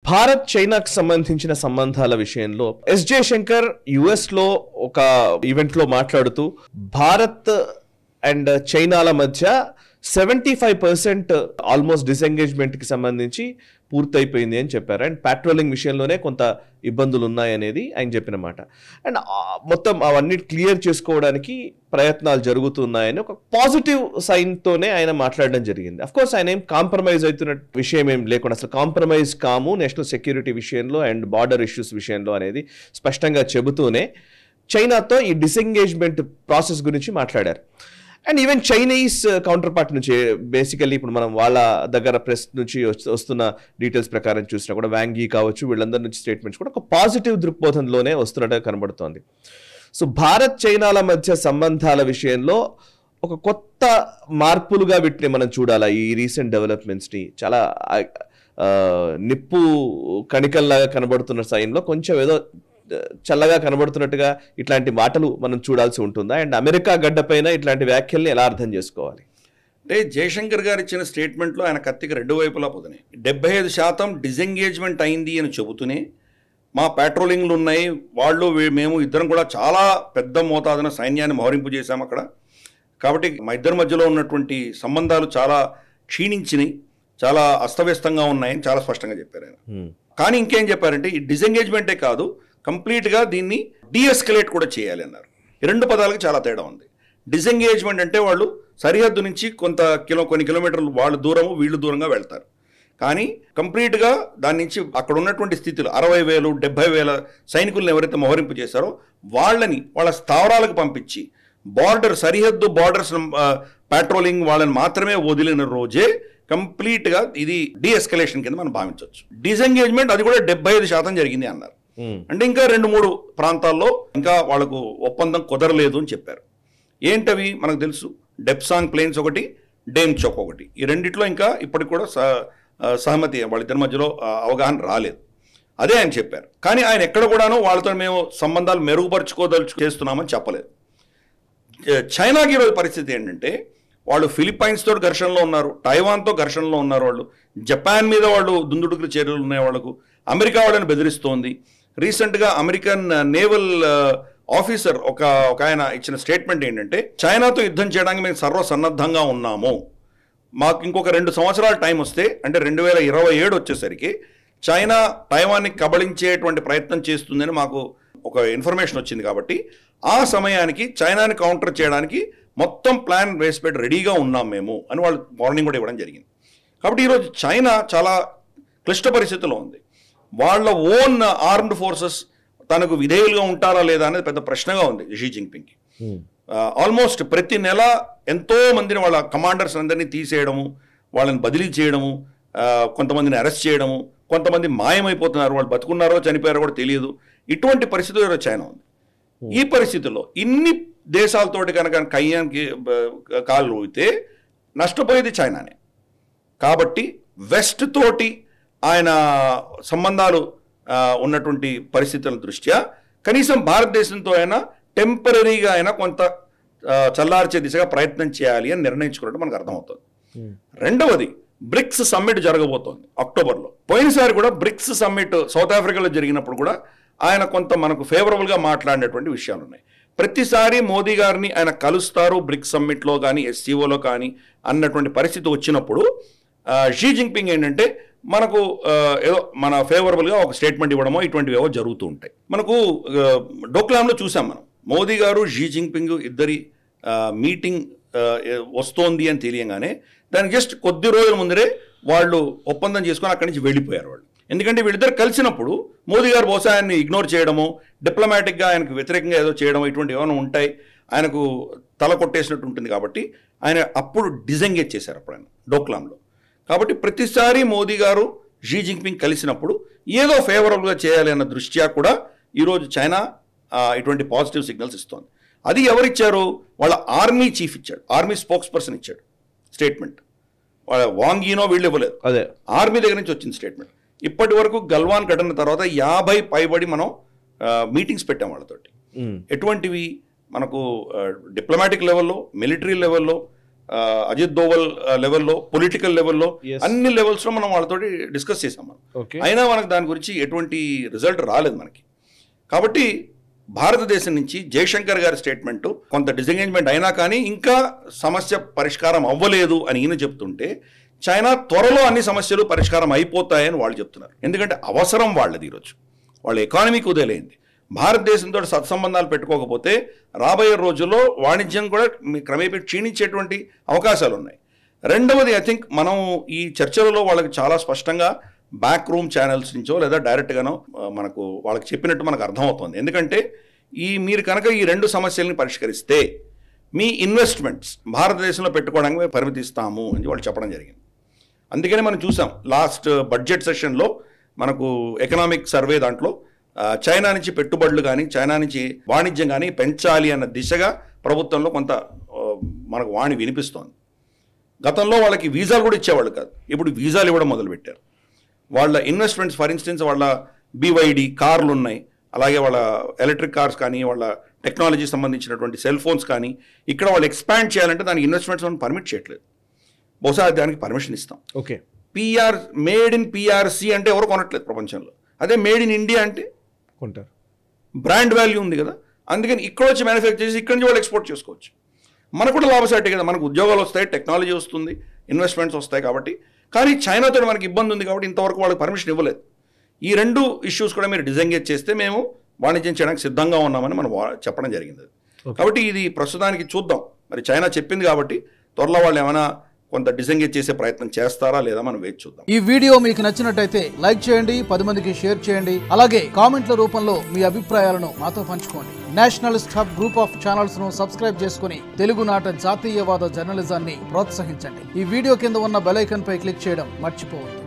భారత్ చైనాకు సంబంధించిన సంబంధాల విషయంలో ఎస్ జయశంకర్ యుఎస్ లో ఒక ఈవెంట్ లో మాట్లాడుతూ భారత్ అండ్ చైనాల మధ్య 75% ఆల్మోస్ట్ డిసెంగేజ్మెంట్ కి సంబంధించి పూర్తయిపోయింది అని చెప్పారు. అండ్ పెట్రోలింగ్ విషయంలోనే కొంత ఇబ్బందులు ఉన్నాయనేది ఆయన చెప్పిన మాట. అండ్ మొత్తం అవన్నీ క్లియర్ చేసుకోవడానికి ప్రయత్నాలు జరుగుతున్నాయని ఒక పాజిటివ్ సైన్ తోనే ఆయన మాట్లాడడం జరిగింది. అఫ్ కోర్స్ ఆయన ఏం కాంప్రమైజ్ అవుతున్న విషయం ఏం లేకుండా అసలు కాంప్రమైజ్ కాము నేషనల్ సెక్యూరిటీ విషయంలో అండ్ బార్డర్ ఇష్యూస్ విషయంలో అనేది స్పష్టంగా చెబుతూనే చైనాతో ఈ డిసెంగేజ్మెంట్ ప్రాసెస్ గురించి మాట్లాడారు. And even Chinese counter part నుంచి బేసికల్లీ ఇప్పుడు మనం వాళ్ళ దగ్గర ప్రెస్ నుంచి వస్తున్న డీటెయిల్స్ ప్రకారం చూసినా కూడా వాంగీ కావచ్చు వీళ్ళందరి నుంచి స్టేట్మెంట్స్ కూడా ఒక పాజిటివ్ దృక్పథంలోనే వస్తున్నట్టుగా కనబడుతోంది. సో భారత్ చైనాల మధ్య సంబంధాల విషయంలో ఒక కొత్త మార్పులుగా వీటిని మనం చూడాలా. ఈ రీసెంట్ డెవలప్మెంట్స్ని చాలా నిప్పు కణికల్లాగా కనబడుతున్న సైన్లో కొంచెం ఏదో చల్లగా కనబడుతున్నట్టుగా ఇట్లాంటి మాటలు మనం చూడాల్సి ఉంటుందా? అండ్ అమెరికా గడ్డపైన ఇట్లాంటి వ్యాఖ్యల్ని ఎలా అర్థం చేసుకోవాలి? అంటే జయశంకర్ గారు ఇచ్చిన స్టేట్మెంట్లో ఆయన కత్తికి రెండు వైపులా పోతున్నాయి. 75% డిసెంగేజ్మెంట్ అయింది అని చెబుతూనే మా పెట్రోలింగ్లు ఉన్నాయి, వాళ్ళు మేము ఇద్దరం కూడా చాలా పెద్ద మోతాదున సైన్యాన్ని మోహరింపు చేశాము అక్కడ. కాబట్టి మా ఇద్దరి మధ్యలో ఉన్నటువంటి సంబంధాలు చాలా క్షీణించినాయి, చాలా అస్తవ్యస్తంగా ఉన్నాయని చాలా స్పష్టంగా చెప్పారు ఆయన. కానీ ఇంకేం చెప్పారంటే ఈ డిసెంగేజ్మెంటే కాదు, కంప్లీట్గా దీన్ని డీఎస్కలేట్ కూడా చేయాలి అన్నారు. ఈ రెండు పదాలకు చాలా తేడా ఉంది. డిసెంగేజ్మెంట్ అంటే వాళ్ళు సరిహద్దు నుంచి కొన్ని కిలోమీటర్లు వాళ్ళు దూరము వీళ్ళు దూరంగా వెళ్తారు. కానీ కంప్లీట్గా దాని నుంచి అక్కడ ఉన్నటువంటి స్థితిలో 60,000 70,000 సైనికులను ఎవరైతే మోహరింపు చేశారో వాళ్ళ స్థావరాలకు పంపించి సరిహద్దు బార్డర్స్ పెట్రోలింగ్ వాళ్ళని మాత్రమే వదిలిన రోజే కంప్లీట్గా ఇది డీఎస్కలేషన్ కింద మనం భావించవచ్చు. డిసెంగేజ్మెంట్ అది కూడా 75% జరిగింది అన్నారు. అంటే ఇంకా 2-3 ప్రాంతాల్లో ఇంకా వాళ్ళకు ఒప్పందం కుదరలేదు అని చెప్పారు. ఏంటవి మనకు తెలుసు, డెప్సాంగ్ ప్లేన్స్ ఒకటి, డేమ్చోక్ ఒకటి. ఈ రెండిట్లో ఇంకా ఇప్పటికి కూడా సహమతి వాళ్ళిద్దరి మధ్యలో అవగాహన రాలేదు. అదే ఆయన చెప్పారు. కానీ ఆయన ఎక్కడ కూడాను వాళ్ళతో మేము సంబంధాలు చేస్తున్నామని చెప్పలేదు. చైనాకి ఈరోజు పరిస్థితి ఏంటంటే వాళ్ళు ఫిలిప్పైన్స్తో ఘర్షణలో ఉన్నారు, టైవాన్తో ఘర్షణలో ఉన్నారు, వాళ్ళు జపాన్ మీద వాళ్ళు దుందుడుకుల చర్యలు ఉన్నాయి, వాళ్ళకు అమెరికా వాళ్ళని బెదిరిస్తోంది. రీసెంట్గా అమెరికన్ నేవల్ ఆఫీసర్ ఒక ఆయన ఇచ్చిన స్టేట్మెంట్ ఏంటంటే చైనాతో యుద్ధం చేయడానికి మేము సర్వసన్నద్ధంగా ఉన్నాము, మాకు ఇంకొక 2 సంవత్సరాల టైం వస్తే అంటే 2027 వచ్చేసరికి చైనా టైవాన్ని కబళించేటువంటి ప్రయత్నం చేస్తుందని మాకు ఒక ఇన్ఫర్మేషన్ వచ్చింది. కాబట్టి ఆ సమయానికి చైనాని కౌంటర్ చేయడానికి మొత్తం ప్లాన్ వేసి పెట్టి రెడీగా ఉన్నాం మేము అని వాళ్ళు వార్నింగ్ కూడా ఇవ్వడం జరిగింది. కాబట్టి ఈరోజు చైనా చాలా క్లిష్ట పరిస్థితిలో ఉంది. వాళ్ళ ఓన్ ఆర్మ్డ్ ఫోర్సెస్ తనకు విధేయులుగా ఉంటారా లేదా అనేది పెద్ద ప్రశ్నగా ఉంది షీ జిన్పింగ్కి. ఆల్మోస్ట్ ప్రతి నెల ఎంతో మందిని వాళ్ళ కమాండర్స్ అందరినీ తీసేయడము, వాళ్ళని బదిలీ చేయడము, కొంతమందిని అరెస్ట్ చేయడము, కొంతమంది మాయమైపోతున్నారు, వాళ్ళు బతుకున్నారో చనిపోయారో కూడా తెలియదు. ఇటువంటి పరిస్థితుల్లో చైనా ఉంది. ఈ పరిస్థితుల్లో ఇన్ని దేశాలతోటి కనుక కయ్యానికి కాళ్ళు ఊగితే నష్టపోయేది చైనానే. కాబట్టి వెస్ట్ తోటి ఆయన సంబంధాలు ఉన్నటువంటి పరిస్థితుల దృష్ట్యా కనీసం భారతదేశంతో అయినా టెంపరీగా అయినా కొంత చల్లార్చే దిశగా ప్రయత్నం చేయాలి అని నిర్ణయించుకున్నట్టు మనకు అర్థమవుతుంది. రెండవది, బ్రిక్స్ సమ్మిట్ జరగబోతోంది అక్టోబర్లో. పోయినసారి కూడా బ్రిక్స్ సమ్మిట్ సౌత్ ఆఫ్రికాలో జరిగినప్పుడు కూడా ఆయన కొంత మనకు ఫేవరబుల్గా మాట్లాడినటువంటి విషయాలు ఉన్నాయి. ప్రతిసారి మోదీ గారిని ఆయన కలుస్తారు బ్రిక్స్ సమ్మిట్లో కానీ ఎస్సీఓలో కానీ అన్నటువంటి పరిస్థితి వచ్చినప్పుడు షీ జిన్పింగ్ ఏంటంటే మనకు ఏదో మన ఫేవరబుల్గా ఒక స్టేట్మెంట్ ఇవ్వడమో ఇటువంటివి ఏవో జరుగుతూ ఉంటాయి. మనకు డోక్లాంలో చూసాం మనం, మోదీ గారు షీ జిన్పింగ్ ఇద్దరి మీటింగ్ వస్తోంది అని తెలియగానే దానికి జస్ట్ కొద్ది రోజుల ముందరే వాళ్ళు ఒప్పందం చేసుకొని అక్కడి నుంచి వెళ్ళిపోయారు వాళ్ళు. ఎందుకంటే వీళ్ళిద్దరు కలిసినప్పుడు మోదీ గారు బహుశా ఆయన్ని ఇగ్నోర్ చేయడము, డిప్లొమాటిక్గా ఆయనకు వ్యతిరేకంగా ఏదో చేయడం ఇటువంటి ఏమైనా ఉంటాయి, ఆయనకు తల కొట్టేసినట్టు ఉంటుంది. కాబట్టి ఆయన అప్పుడు డిసెంగేజ్ చేశారు అప్పుడు ఆయన డోక్లాంలో. కాబట్టి ప్రతిసారి మోదీ గారు షీ జిన్పింగ్ కలిసినప్పుడు ఏదో ఫేవరబుల్గా చేయాలి అన్న దృష్ట్యా కూడా ఈరోజు చైనా ఇటువంటి పాజిటివ్ సిగ్నల్స్ ఇస్తోంది. అది ఎవరిచ్చారు? వాళ్ళ ఆర్మీ చీఫ్ ఇచ్చాడు, ఆర్మీ స్పోక్స్ పర్సన్ ఇచ్చాడు స్టేట్మెంట్. వాళ్ళ వాంగీనో వీళ్ళు ఇవ్వలేదు, అదే ఆర్మీ దగ్గర నుంచి వచ్చింది స్టేట్మెంట్. ఇప్పటి వరకు గల్వాన్ ఘటన తర్వాత 50 పైబడి మనం మీటింగ్స్ పెట్టాం వాళ్ళతోటి. ఎటువంటివి మనకు డిప్లొమాటిక్ లెవెల్లో, మిలిటరీ లెవెల్లో, అజిత్ దోవల్ లెవెల్లో, పొలిటికల్ లెవెల్లో, అన్ని లెవెల్స్లో మనం వాళ్ళతోటి డిస్కస్ చేసాం మనం. అయినా మనకు దాని గురించి ఎటువంటి రిజల్ట్ రాలేదు మనకి. కాబట్టి భారతదేశం నుంచి జయశంకర్ గారి స్టేట్మెంట్ కొంత డిసెంగేజ్మెంట్ అయినా కానీ ఇంకా సమస్య పరిష్కారం అవ్వలేదు అని ఈయన చెప్తుంటే, చైనా త్వరలో అన్ని సమస్యలు పరిష్కారం అయిపోతాయని వాళ్ళు చెప్తున్నారు. ఎందుకంటే అవసరం వాళ్ళది. ఈరోజు వాళ్ళ ఎకానమీకి ఉదయలేంది. భారతదేశంతో సత్సంబంధాలు పెట్టుకోకపోతే రాబోయే రోజుల్లో వాణిజ్యం కూడా క్రమేపీ క్షీణించేటువంటి అవకాశాలు ఉన్నాయి. రెండవది, ఐ థింక్ మనం ఈ చర్చలలో వాళ్ళకి చాలా స్పష్టంగా బ్యాక్ రూమ్ ఛానల్స్ నుంచో లేదా డైరెక్ట్గానో మనకు వాళ్ళకి చెప్పినట్టు మనకు అర్థమవుతుంది. ఎందుకంటే మీరు కనుక ఈ రెండు సమస్యలను పరిష్కరిస్తే మీ ఇన్వెస్ట్మెంట్స్ భారతదేశంలో పెట్టుకోవడానికి పరిమితిస్తాము అని వాళ్ళు చెప్పడం జరిగింది. అందుకని మనం చూసాం లాస్ట్ బడ్జెట్ సెషన్లో మనకు ఎకనామిక్ సర్వే దాంట్లో చైనా నుంచి పెట్టుబడులు కానీ చైనా నుంచి వాణిజ్యం కానీ పెంచాలి అన్న దిశగా ప్రభుత్వంలో కొంత మనకు వాణి వినిపిస్తోంది. గతంలో వాళ్ళకి వీసాలు కూడా ఇచ్చేవాళ్ళు కాదు, ఇప్పుడు వీసాలు ఇవ్వడం మొదలుపెట్టారు. వాళ్ళ ఇన్వెస్ట్మెంట్స్, ఫర్ ఇన్స్టెన్స్ వాళ్ళ BYD కార్లు ఉన్నాయి, అలాగే వాళ్ళ ఎలక్ట్రిక్ కార్స్ కానీ, వాళ్ళ టెక్నాలజీ సంబంధించినటువంటి సెల్ ఫోన్స్ కానీ ఇక్కడ వాళ్ళు ఎక్స్పాండ్ చేయాలంటే దానికి ఇన్వెస్ట్మెంట్స్ మనం పర్మిట్ చేయట్లేదు. బహుశా దానికి పర్మిషన్ ఇస్తాం. ఓకే, మేడ్ ఇన్ PRC అంటే ఎవరు కొనట్లేదు ప్రపంచంలో. అదే మేడ్ ఇన్ ఇండియా అంటే కొంటారు, బ్రాండ్ వాల్యూ ఉంది కదా. అందుకని ఇక్కడ వచ్చి మ్యానుఫ్యాక్చర్ చేసి ఇక్కడి నుంచి వాళ్ళు ఎక్స్పోర్ట్ చేసుకోవచ్చు. మనకు కూడా లాభసాటే కదా, మనకు ఉద్యోగాలు వస్తాయి, టెక్నాలజీ వస్తుంది, ఇన్వెస్ట్మెంట్స్ వస్తాయి. కాబట్టి కానీ చైనాతో మనకి ఇబ్బంది ఉంది కాబట్టి ఇంతవరకు వాళ్ళకి పర్మిషన్ ఇవ్వలేదు. ఈ రెండు ఇష్యూస్ కూడా మీరు డిసెంగేజ్ చేస్తే మేము వాణిజ్యం చేయడానికి సిద్ధంగా ఉన్నామని మనం చెప్పడం జరిగింది. కాబట్టి ఇది ప్రస్తుతానికి చూద్దాం. మరి చైనా చెప్పింది కాబట్టి త్వరలో వాళ్ళు ఏమైనా కొంత డిసెంగేజ్ చేసే ప్రయత్నం చేస్తారా లేదా మనం వేచి చూద్దాం. ఈ వీడియో మీకు నచ్చినట్టయితే లైక్ చేయండి, 10 మందికి షేర్ చేయండి. అలాగే కామెంట్ల రూపంలో మీ అభిప్రాయాలను మాతో పంచుకోండి. Nationalist hub group of channels ను సబ్స్క్రైబ్ చేసుకుని తెలుగునాట జాతీయవాద జర్నలిజాన్ని ప్రోత్సహించండి. ఈ వీడియో కింద ఉన్న బెల్ ఐకాన్ పై క్లిక్ చేయడం మర్చిపోవద్దు.